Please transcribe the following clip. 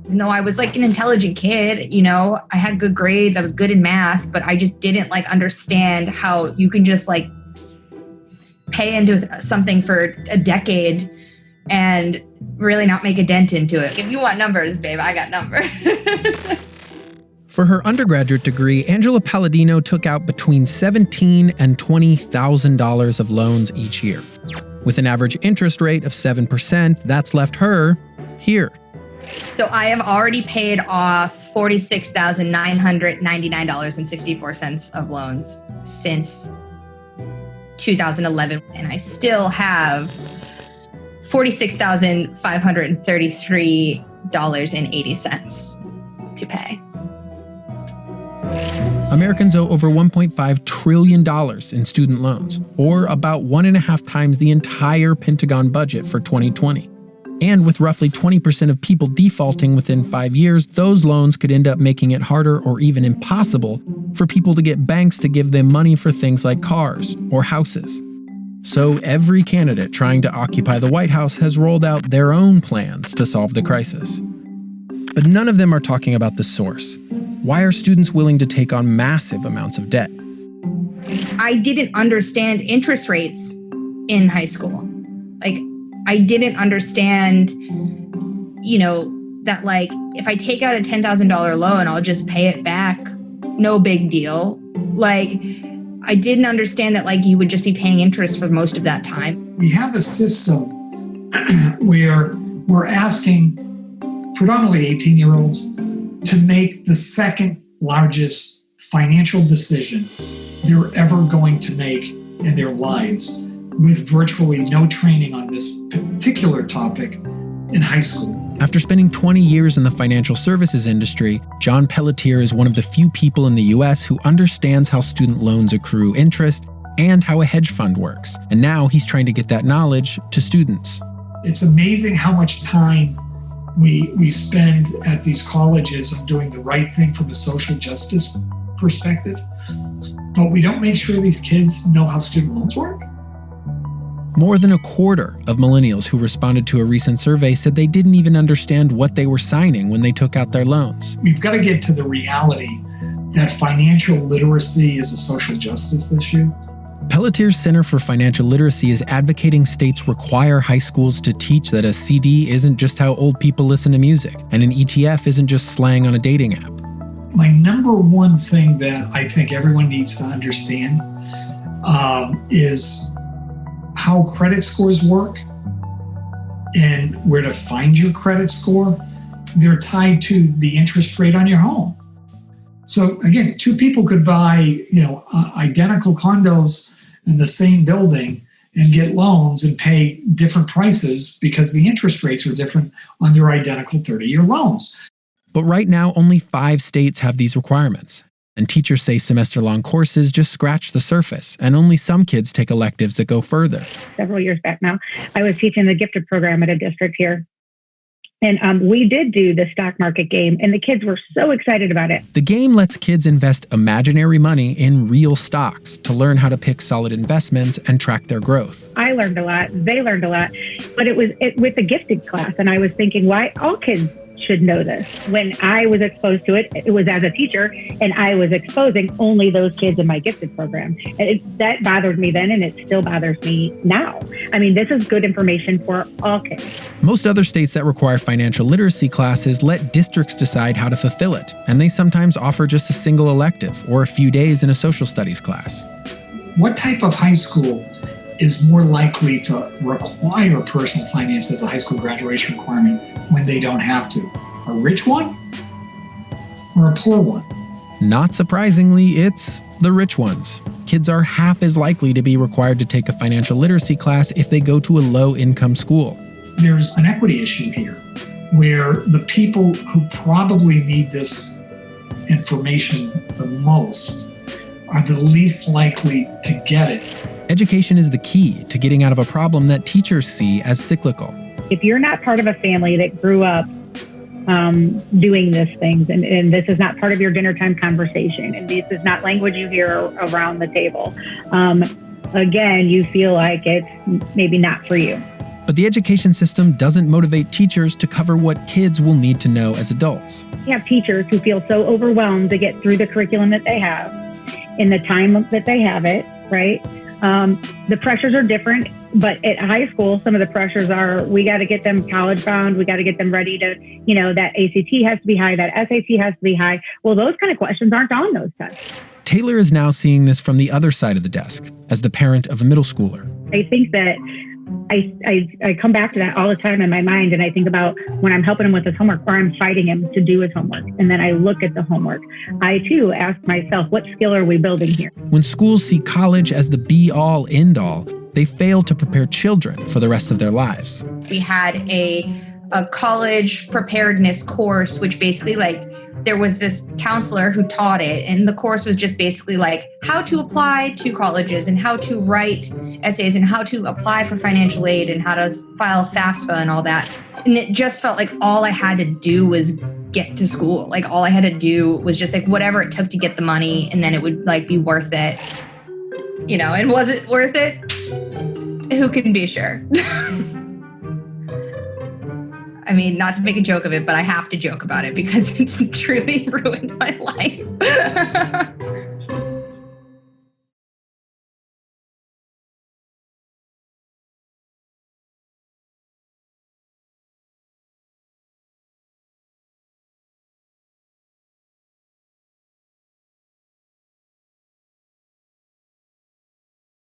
No, I was like an intelligent kid, you know, I had good grades, I was good in math, but I just didn't like understand how you can just like pay into something for a decade and really not make a dent into it. If you want numbers, babe, I got numbers. For her undergraduate degree, Angela Palladino took out between $17,000 and $20,000 of loans each year. With an average interest rate of 7%, that's left her here. So I have already paid off $46,999.64 of loans since 2011, and I still have $46,533.80 to pay. Americans owe over $1.5 trillion in student loans, or about 1.5 times the entire Pentagon budget for 2020. And with roughly 20% of people defaulting within 5 years, those loans could end up making it harder or even impossible for people to get banks to give them money for things like cars or houses. So every candidate trying to occupy the White House has rolled out their own plans to solve the crisis. But none of them are talking about the source. Why are students willing to take on massive amounts of debt? I didn't understand interest rates in high school. Like, I didn't understand, you know, that like, if I take out a $10,000 loan, I'll just pay it back. No big deal. Like, I didn't understand that like you would just be paying interest for most of that time. We have a system where we're asking predominantly 18-year-olds to make the second largest financial decision they're ever going to make in their lives, with virtually no training on this particular topic in high school. After spending 20 years in the financial services industry, John Pelletier is one of the few people in the US who understands how student loans accrue interest and how a hedge fund works. And now he's trying to get that knowledge to students. It's amazing how much time we spend at these colleges on doing the right thing from a social justice perspective, but we don't make sure these kids know how student loans work. More than a quarter of millennials who responded to a recent survey said they didn't even understand what they were signing when they took out their loans. We've got to get to the reality that financial literacy is a social justice issue. Pelletier's Center for Financial Literacy is advocating states require high schools to teach that a CD isn't just how old people listen to music, and an ETF isn't just slang on a dating app. My number one thing that I think everyone needs to understand is how credit scores work and where to find your credit score. They're tied to the interest rate on your home. So again, two people could buy, identical condos in the same building and get loans and pay different prices because the interest rates are different on their identical 30-year loans. But right now, only 5 states have these requirements. And teachers say semester-long courses just scratch the surface, and only some kids take electives that go further. Several years back now, I was teaching the gifted program at a district here. And we did do the stock market game, and the kids were so excited about it. The game lets kids invest imaginary money in real stocks to learn how to pick solid investments and track their growth. I learned a lot. They learned a lot. But it was with the gifted class, and I was thinking, why all kids should know this. When I was exposed to it, it was as a teacher, and I was exposing only those kids in my gifted program. And that bothered me then, and it still bothers me now. I mean, this is good information for all kids. Most other states that require financial literacy classes let districts decide how to fulfill it, and they sometimes offer just a single elective or a few days in a social studies class. What type of high school is more likely to require personal finance as a high school graduation requirement when they don't have to? A rich one or a poor one? Not surprisingly, it's the rich ones. Kids are half as likely to be required to take a financial literacy class if they go to a low-income school. There's an equity issue here where the people who probably need this information the most are the least likely to get it. Education is the key to getting out of a problem that teachers see as cyclical. If you're not part of a family that grew up doing these things, and this is not part of your dinner time conversation, and this is not language you hear around the table, again, you feel like it's maybe not for you. But the education system doesn't motivate teachers to cover what kids will need to know as adults. We have teachers who feel so overwhelmed to get through the curriculum that they have in the time that they have it, right? The pressures are different, but at high school, some of the pressures are, we got to get them college bound. We got to get them ready to, that ACT has to be high, that SAT has to be high. Well, those kind of questions aren't on those tests. Taylor is now seeing this from the other side of the desk as the parent of a middle schooler. I think that I come back to that all the time in my mind, and I think about when I'm helping him with his homework or I'm fighting him to do his homework. And then I look at the homework. I too ask myself, what skill are we building here? When schools see college as the be-all, end-all, they fail to prepare children for the rest of their lives. We had a college preparedness course, which basically there was this counselor who taught it, and the course was just basically how to apply to colleges and how to write essays and how to apply for financial aid and how to file FAFSA and all that. And it just felt like all I had to do was get to school. All I had to do was just whatever it took to get the money, and then it would be worth it. And was it worth it? Who can be sure? I mean, not to make a joke of it, but I have to joke about it because it's truly ruined my life.